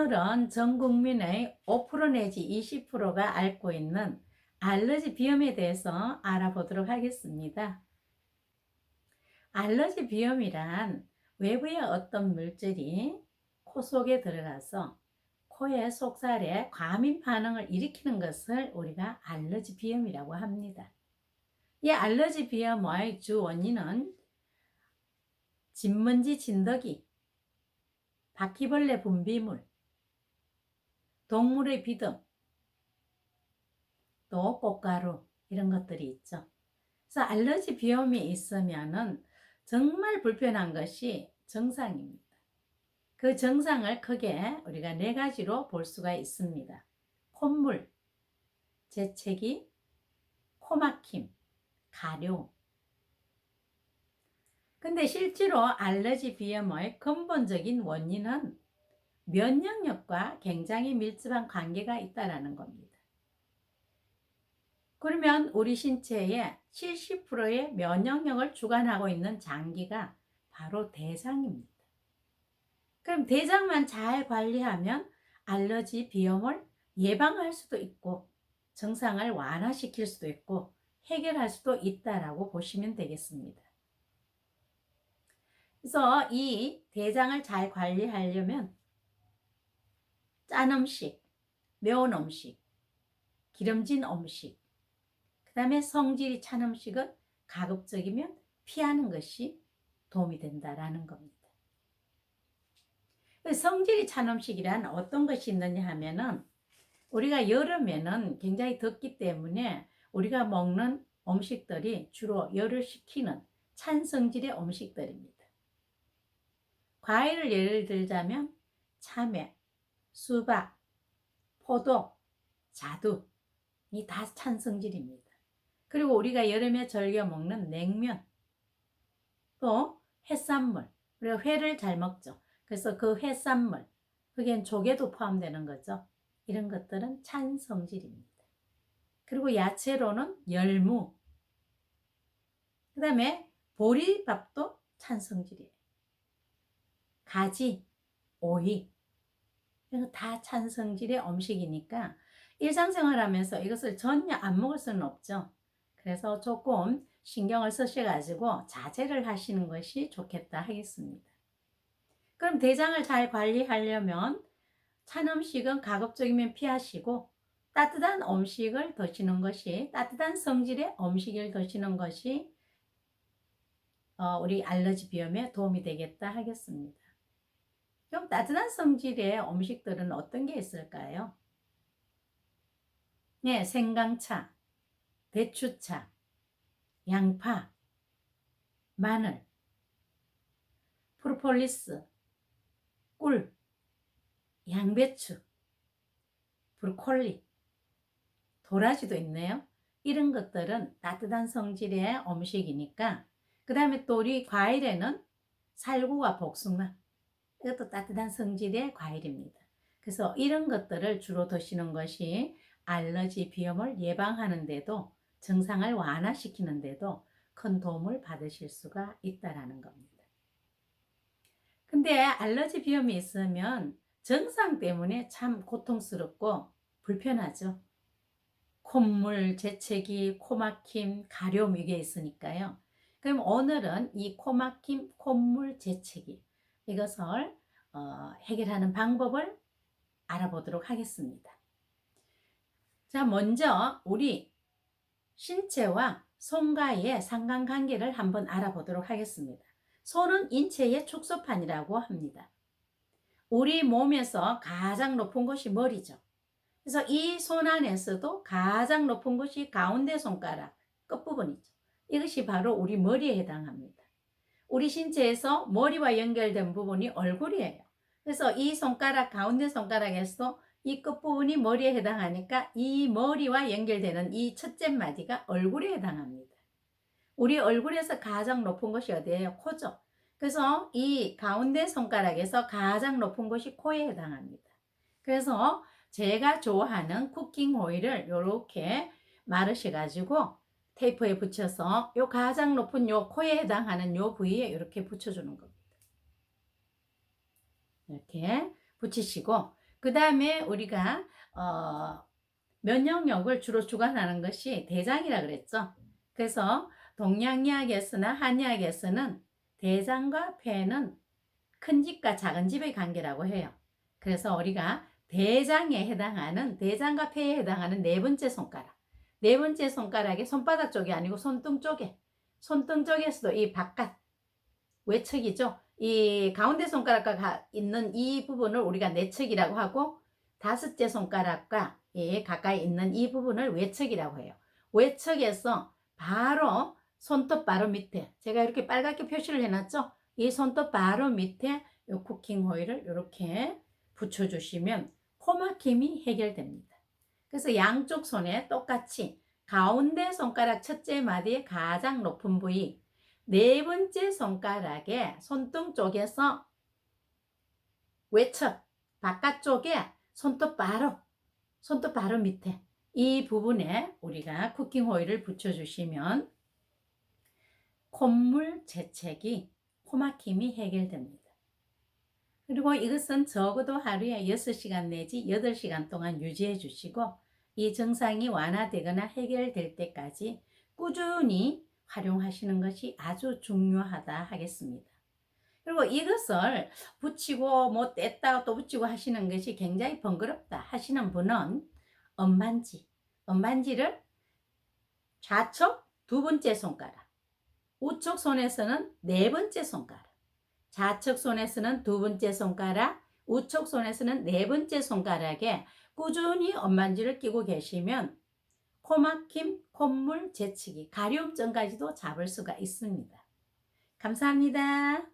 오늘은 전 국민의 5% 내지 20%가 앓고 있는 알러지 비염에 대해서 알아보도록 하겠습니다. 알러지 비염이란 외부의 어떤 물질이 코 속에 들어가서 코의 속살에 과민 반응을 일으키는 것을 우리가 알러지 비염이라고 합니다. 이 알러지 비염의 주 원인은 진먼지 진드기, 바퀴벌레 분비물, 동물의 비듬, 또 꽃가루 이런 것들이 있죠. 그래서 알러지 비염이 있으면은 정말 불편한 것이 증상입니다. 그 증상을 크게 우리가 4가지로 볼 수가 있습니다. 콧물, 재채기, 코막힘, 가려움. 근데 실제로 알러지 비염의 근본적인 원인은 면역력과 굉장히 밀접한 관계가 있다는 겁니다. 그러면 우리 신체의 70%의 면역력을 주관하고 있는 장기가 바로 대장입니다. 그럼 대장만 잘 관리하면 알러지 비염을 예방할 수도 있고 증상을 완화시킬 수도 있고 해결할 수도 있다라고 보시면 되겠습니다. 그래서 이 대장을 잘 관리하려면 짠 음식, 매운 음식, 기름진 음식, 그 다음에 성질이 찬 음식은 가급적이면 피하는 것이 도움이 된다라는 겁니다. 성질이 찬 음식이란 어떤 것이 있느냐 하면은 우리가 여름에는 굉장히 덥기 때문에 우리가 먹는 음식들이 주로 열을 식히는 찬 성질의 음식들입니다. 과일을 예를 들자면 참외, 수박, 포도, 자두 이 다 찬 성질입니다. 그리고 우리가 여름에 즐겨 먹는 냉면, 또 해산물, 우리가 회를 잘 먹죠. 그래서 그 해산물, 그게 조개도 포함되는 거죠. 이런 것들은 찬 성질입니다. 그리고 야채로는 열무, 그 다음에 보리밥도 찬 성질이에요. 가지, 오이, 이거 다 찬 성질의 음식이니까 일상생활 하면서 이것을 전혀 안 먹을 수는 없죠. 그래서 조금 신경을 쓰셔가지고 자제를 하시는 것이 좋겠다 하겠습니다. 그럼 대장을 잘 관리하려면 찬 음식은 가급적이면 피하시고 따뜻한 음식을 드시는 것이 따뜻한 성질의 음식을 드시는 것이 우리 알러지 비염에 도움이 되겠다 하겠습니다. 그럼 따뜻한 성질의 음식들은 어떤 게 있을까요? 네, 생강차, 대추차, 양파, 마늘, 프로폴리스, 꿀, 양배추, 브로콜리, 도라지도 있네요. 이런 것들은 따뜻한 성질의 음식이니까 그 다음에 또 우리 과일에는 살구와 복숭아 이것도 따뜻한 성질의 과일입니다. 그래서 이런 것들을 주로 드시는 것이 알러지 비염을 예방하는 데도 증상을 완화시키는 데도 큰 도움을 받으실 수가 있다는 겁니다. 근데 알러지 비염이 있으면 증상 때문에 참 고통스럽고 불편하죠. 콧물, 재채기, 코막힘, 가려움 이게 있으니까요. 그럼 오늘은 이 코막힘, 콧물, 재채기 이것을 해결하는 방법을 알아보도록 하겠습니다. 자, 먼저 우리 신체와 손과의 상관관계를 한번 알아보도록 하겠습니다. 손은 인체의 축소판이라고 합니다. 우리 몸에서 가장 높은 곳이 머리죠. 그래서 이 손 안에서도 가장 높은 곳이 가운데 손가락 끝부분이죠. 이것이 바로 우리 머리에 해당합니다. 우리 신체에서 머리와 연결된 부분이 얼굴이에요. 그래서 이 손가락 가운데 손가락에서 이 끝부분이 머리에 해당하니까 이 머리와 연결되는 이 첫째 마디가 얼굴에 해당합니다. 우리 얼굴에서 가장 높은 곳이 어디예요? 코죠. 그래서 이 가운데 손가락에서 가장 높은 곳이 코에 해당합니다. 그래서 제가 좋아하는 쿠킹 오일을 이렇게 마르셔가지고 테이프에 붙여서 요 가장 높은 요 코에 해당하는 요 부위에 이렇게 붙여주는 겁니다. 이렇게 붙이시고 그 다음에 우리가 면역력을 주로 주관하는 것이 대장이라 그랬죠. 그래서 동양의학에서나 한의학에서는 대장과 폐는 큰 집과 작은 집의 관계라고 해요. 그래서 우리가 대장에 해당하는, 대장과 폐에 해당하는 네 번째 손가락, 네 번째 손가락이 손바닥 쪽이 아니고 손등 쪽에, 손등 쪽에서도 이 바깥 외측이죠. 이 가운데 손가락과 있는 이 부분을 우리가 내측이라고 하고, 다섯째 손가락과 가까이 있는 이 부분을 외측이라고 해요. 외측에서 바로 손톱 바로 밑에, 제가 이렇게 빨갛게 표시를 해놨죠. 이 손톱 바로 밑에 이 쿠킹 호일을 이렇게 붙여주시면 코 막힘이 해결됩니다. 그래서 양쪽 손에 똑같이 가운데 손가락 첫째 마디의 가장 높은 부위, 네 번째 손가락에 손등 쪽에서 외측 바깥쪽에 손톱 바로 밑에 이 부분에 우리가 쿠킹 호일을 붙여주시면 콧물 재채기, 코막힘이 해결됩니다. 그리고 이것은 적어도 하루에 6시간 내지 8시간 동안 유지해 주시고, 이 증상이 완화되거나 해결될 때까지 꾸준히 활용하시는 것이 아주 중요하다 하겠습니다. 그리고 이것을 붙이고 뭐 뗐다가 또 붙이고 하시는 것이 굉장히 번거롭다 하시는 분은 엄반지를 좌측 두 번째 손가락, 우측 손에서는 네 번째 손가락, 좌측 손에서는 두 번째 손가락, 우측 손에서는 네 번째 손가락에 꾸준히 엄반지를 끼고 계시면 코막힘, 콧물 재치기, 가려움증까지도 잡을 수가 있습니다. 감사합니다.